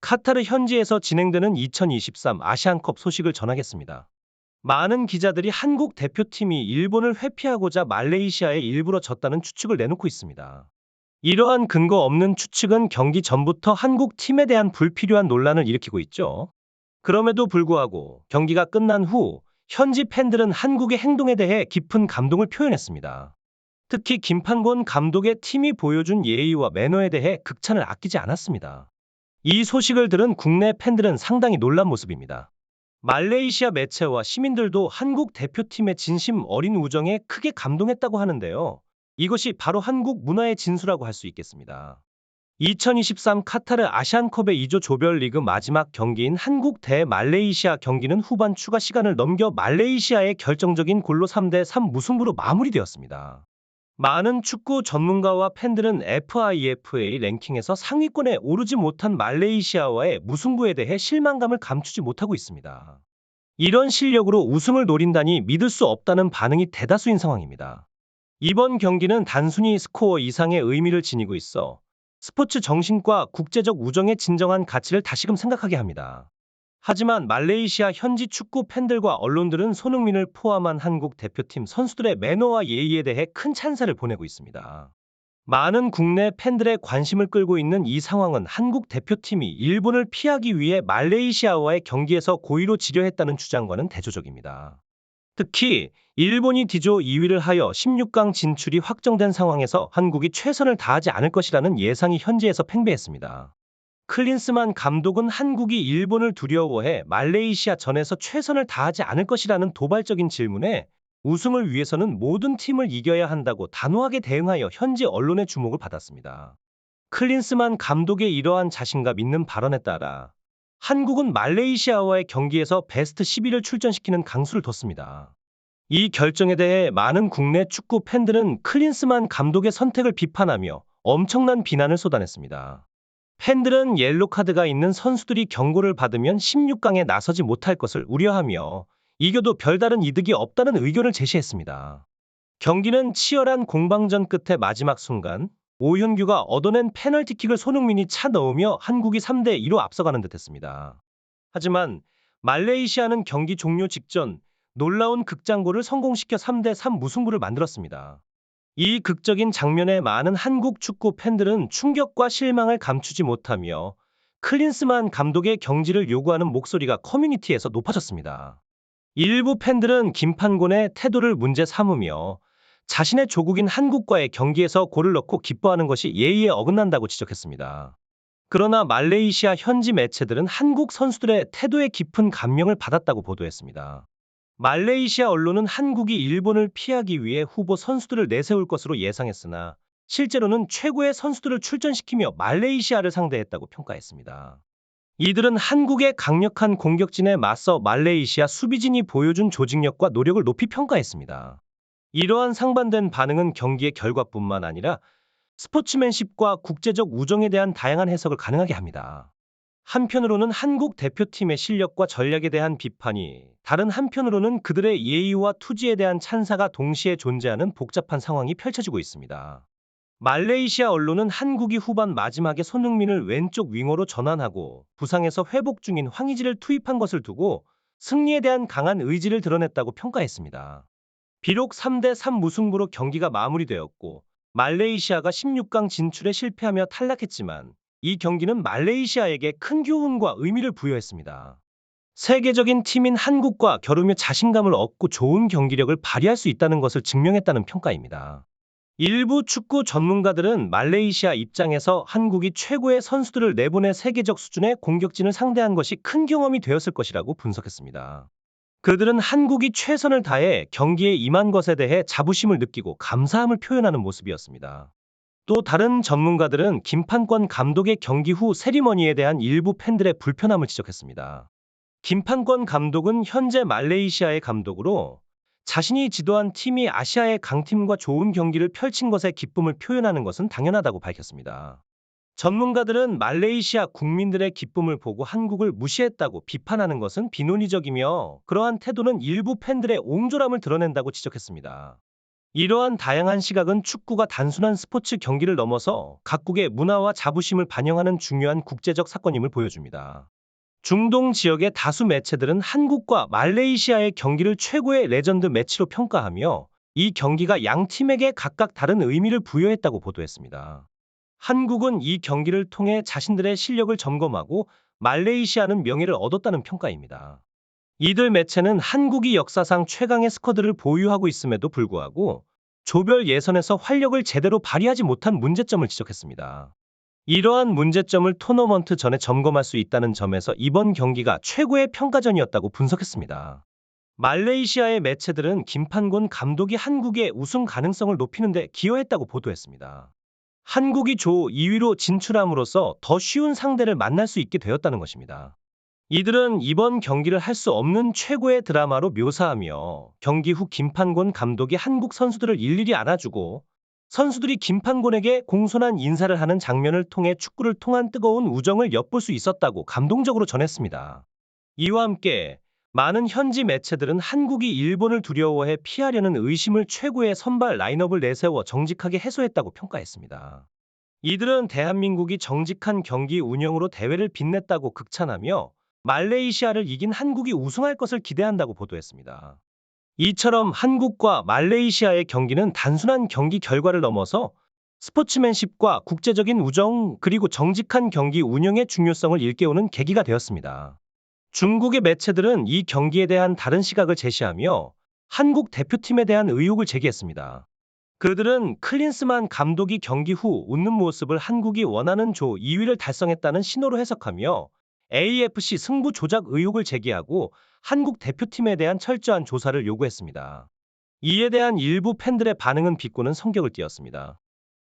카타르 현지에서 진행되는 2023 아시안컵 소식을 전하겠습니다. 많은 기자들이 한국 대표팀이 일본을 회피하고자 말레이시아에 일부러 졌다는 추측을 내놓고 있습니다. 이러한 근거 없는 추측은 경기 전부터 한국 팀에 대한 불필요한 논란을 일으키고 있죠. 그럼에도 불구하고 경기가 끝난 후 현지 팬들은 한국의 행동에 대해 깊은 감동을 표현했습니다. 특히 김판곤 감독의 팀이 보여준 예의와 매너에 대해 극찬을 아끼지 않았습니다. 이 소식을 들은 국내 팬들은 상당히 놀란 모습입니다. 말레이시아 매체와 시민들도 한국 대표팀의 진심 어린 우정에 크게 감동했다고 하는데요. 이것이 바로 한국 문화의 진수라고 할 수 있겠습니다. 2023 카타르 아시안컵의 2조 조별리그 마지막 경기인 한국 대 말레이시아 경기는 후반 추가 시간을 넘겨 말레이시아의 결정적인 골로 3대3 무승부로 마무리되었습니다. 많은 축구 전문가와 팬들은 FIFA 랭킹에서 상위권에 오르지 못한 말레이시아와의 무승부에 대해 실망감을 감추지 못하고 있습니다. 이런 실력으로 우승을 노린다니 믿을 수 없다는 반응이 대다수인 상황입니다. 이번 경기는 단순히 스코어 이상의 의미를 지니고 있어 스포츠 정신과 국제적 우정의 진정한 가치를 다시금 생각하게 합니다. 하지만 말레이시아 현지 축구 팬들과 언론들은 손흥민을 포함한 한국 대표팀 선수들의 매너와 예의에 대해 큰 찬사를 보내고 있습니다. 많은 국내 팬들의 관심을 끌고 있는 이 상황은 한국 대표팀이 일본을 피하기 위해 말레이시아와의 경기에서 고의로 지려 했다는 주장과는 대조적입니다. 특히 일본이 D조 2위를 하여 16강 진출이 확정된 상황에서 한국이 최선을 다하지 않을 것이라는 예상이 현지에서 팽배했습니다. 클린스만 감독은 한국이 일본을 두려워해 말레이시아 전에서 최선을 다하지 않을 것이라는 도발적인 질문에 우승을 위해서는 모든 팀을 이겨야 한다고 단호하게 대응하여 현지 언론의 주목을 받았습니다. 클린스만 감독의 이러한 자신감 있는 발언에 따라 한국은 말레이시아와의 경기에서 베스트 11을 출전시키는 강수를 뒀습니다. 이 결정에 대해 많은 국내 축구 팬들은 클린스만 감독의 선택을 비판하며 엄청난 비난을 쏟아냈습니다. 팬들은 옐로카드가 있는 선수들이 경고를 받으면 16강에 나서지 못할 것을 우려하며 이겨도 별다른 이득이 없다는 의견을 제시했습니다. 경기는 치열한 공방전 끝에 마지막 순간 오현규가 얻어낸 페널티킥을 손흥민이 차 넣으며 한국이 3대2로 앞서가는 듯했습니다. 하지만 말레이시아는 경기 종료 직전 놀라운 극장골을 성공시켜 3대3 무승부를 만들었습니다. 이 극적인 장면에 많은 한국 축구 팬들은 충격과 실망을 감추지 못하며 클린스만 감독의 경지를 요구하는 목소리가 커뮤니티에서 높아졌습니다. 일부 팬들은 김판곤의 태도를 문제 삼으며 자신의 조국인 한국과의 경기에서 골을 넣고 기뻐하는 것이 예의에 어긋난다고 지적했습니다. 그러나 말레이시아 현지 매체들은 한국 선수들의 태도에 깊은 감명을 받았다고 보도했습니다. 말레이시아 언론은 한국이 일본을 피하기 위해 후보 선수들을 내세울 것으로 예상했으나 실제로는 최고의 선수들을 출전시키며 말레이시아를 상대했다고 평가했습니다. 이들은 한국의 강력한 공격진에 맞서 말레이시아 수비진이 보여준 조직력과 노력을 높이 평가했습니다. 이러한 상반된 반응은 경기의 결과뿐만 아니라 스포츠맨십과 국제적 우정에 대한 다양한 해석을 가능하게 합니다. 한편으로는 한국 대표팀의 실력과 전략에 대한 비판이, 다른 한편으로는 그들의 예의와 투지에 대한 찬사가 동시에 존재하는 복잡한 상황이 펼쳐지고 있습니다. 말레이시아 언론은 한국이 후반 마지막에 손흥민을 왼쪽 윙어로 전환하고 부상에서 회복 중인 황의지를 투입한 것을 두고 승리에 대한 강한 의지를 드러냈다고 평가했습니다. 비록 3대3 무승부로 경기가 마무리되었고 말레이시아가 16강 진출에 실패하며 탈락했지만 이 경기는 말레이시아에게 큰 교훈과 의미를 부여했습니다. 세계적인 팀인 한국과 겨루며 자신감을 얻고 좋은 경기력을 발휘할 수 있다는 것을 증명했다는 평가입니다. 일부 축구 전문가들은 말레이시아 입장에서 한국이 최고의 선수들을 내보내 세계적 수준의 공격진을 상대한 것이 큰 경험이 되었을 것이라고 분석했습니다. 그들은 한국이 최선을 다해 경기에 임한 것에 대해 자부심을 느끼고 감사함을 표현하는 모습이었습니다. 또 다른 전문가들은 김판권 감독의 경기 후 세리머니에 대한 일부 팬들의 불편함을 지적했습니다. 김판권 감독은 현재 말레이시아의 감독으로 자신이 지도한 팀이 아시아의 강팀과 좋은 경기를 펼친 것에 기쁨을 표현하는 것은 당연하다고 밝혔습니다. 전문가들은 말레이시아 국민들의 기쁨을 보고 한국을 무시했다고 비판하는 것은 비논리적이며 그러한 태도는 일부 팬들의 옹졸함을 드러낸다고 지적했습니다. 이러한 다양한 시각은 축구가 단순한 스포츠 경기를 넘어서 각국의 문화와 자부심을 반영하는 중요한 국제적 사건임을 보여줍니다. 중동 지역의 다수 매체들은 한국과 말레이시아의 경기를 최고의 레전드 매치로 평가하며 이 경기가 양 팀에게 각각 다른 의미를 부여했다고 보도했습니다. 한국은 이 경기를 통해 자신들의 실력을 점검하고 말레이시아는 명예를 얻었다는 평가입니다. 이들 매체는 한국이 역사상 최강의 스쿼드를 보유하고 있음에도 불구하고 조별 예선에서 활력을 제대로 발휘하지 못한 문제점을 지적했습니다. 이러한 문제점을 토너먼트 전에 점검할 수 있다는 점에서 이번 경기가 최고의 평가전이었다고 분석했습니다. 말레이시아의 매체들은 김판곤 감독이 한국의 우승 가능성을 높이는 데 기여했다고 보도했습니다. 한국이 조 2위로 진출함으로써 더 쉬운 상대를 만날 수 있게 되었다는 것입니다. 이들은 이번 경기를 할 수 없는 최고의 드라마로 묘사하며 경기 후 김판곤 감독이 한국 선수들을 일일이 안아주고 선수들이 김판곤에게 공손한 인사를 하는 장면을 통해 축구를 통한 뜨거운 우정을 엿볼 수 있었다고 감동적으로 전했습니다. 이와 함께 많은 현지 매체들은 한국이 일본을 두려워해 피하려는 의심을 최고의 선발 라인업을 내세워 정직하게 해소했다고 평가했습니다. 이들은 대한민국이 정직한 경기 운영으로 대회를 빛냈다고 극찬하며 말레이시아를 이긴 한국이 우승할 것을 기대한다고 보도했습니다. 이처럼 한국과 말레이시아의 경기는 단순한 경기 결과를 넘어서 스포츠맨십과 국제적인 우정 그리고 정직한 경기 운영의 중요성을 일깨우는 계기가 되었습니다. 중국의 매체들은 이 경기에 대한 다른 시각을 제시하며 한국 대표팀에 대한 의혹을 제기했습니다. 그들은 클린스만 감독이 경기 후 웃는 모습을 한국이 원하는 조 2위를 달성했다는 신호로 해석하며 AFC 승부 조작 의혹을 제기하고 한국 대표팀에 대한 철저한 조사를 요구했습니다. 이에 대한 일부 팬들의 반응은 비꼬는 성격을 띠었습니다.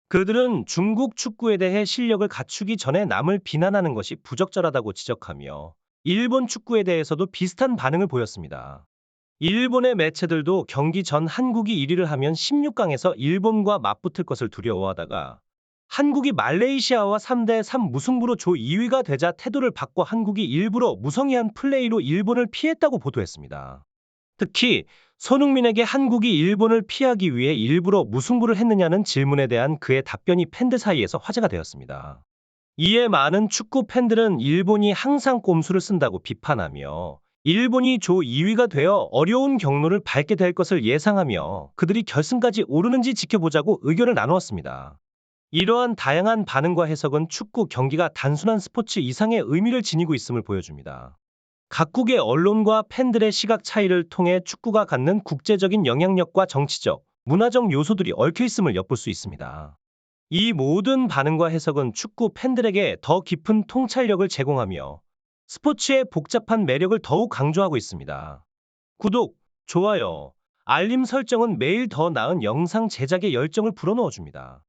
그들은 중국 축구에 대해 실력을 갖추기 전에 남을 비난하는 것이 부적절하다고 지적하며 일본 축구에 대해서도 비슷한 반응을 보였습니다. 일본의 매체들도 경기 전 한국이 1위를 하면 16강에서 일본과 맞붙을 것을 두려워하다가 한국이 말레이시아와 3대3 무승부로 조 2위가 되자 태도를 바꿔 한국이 일부러 무성의한 플레이로 일본을 피했다고 보도했습니다. 특히 손흥민에게 한국이 일본을 피하기 위해 일부러 무승부를 했느냐는 질문에 대한 그의 답변이 팬들 사이에서 화제가 되었습니다. 이에 많은 축구 팬들은 일본이 항상 꼼수를 쓴다고 비판하며 일본이 조 2위가 되어 어려운 경로를 밟게 될 것을 예상하며 그들이 결승까지 오르는지 지켜보자고 의견을 나누었습니다. 이러한 다양한 반응과 해석은 축구 경기가 단순한 스포츠 이상의 의미를 지니고 있음을 보여줍니다. 각국의 언론과 팬들의 시각 차이를 통해 축구가 갖는 국제적인 영향력과 정치적, 문화적 요소들이 얽혀 있음을 엿볼 수 있습니다. 이 모든 반응과 해석은 축구 팬들에게 더 깊은 통찰력을 제공하며 스포츠의 복잡한 매력을 더욱 강조하고 있습니다. 구독, 좋아요, 알림 설정은 매일 더 나은 영상 제작에 열정을 불어넣어줍니다.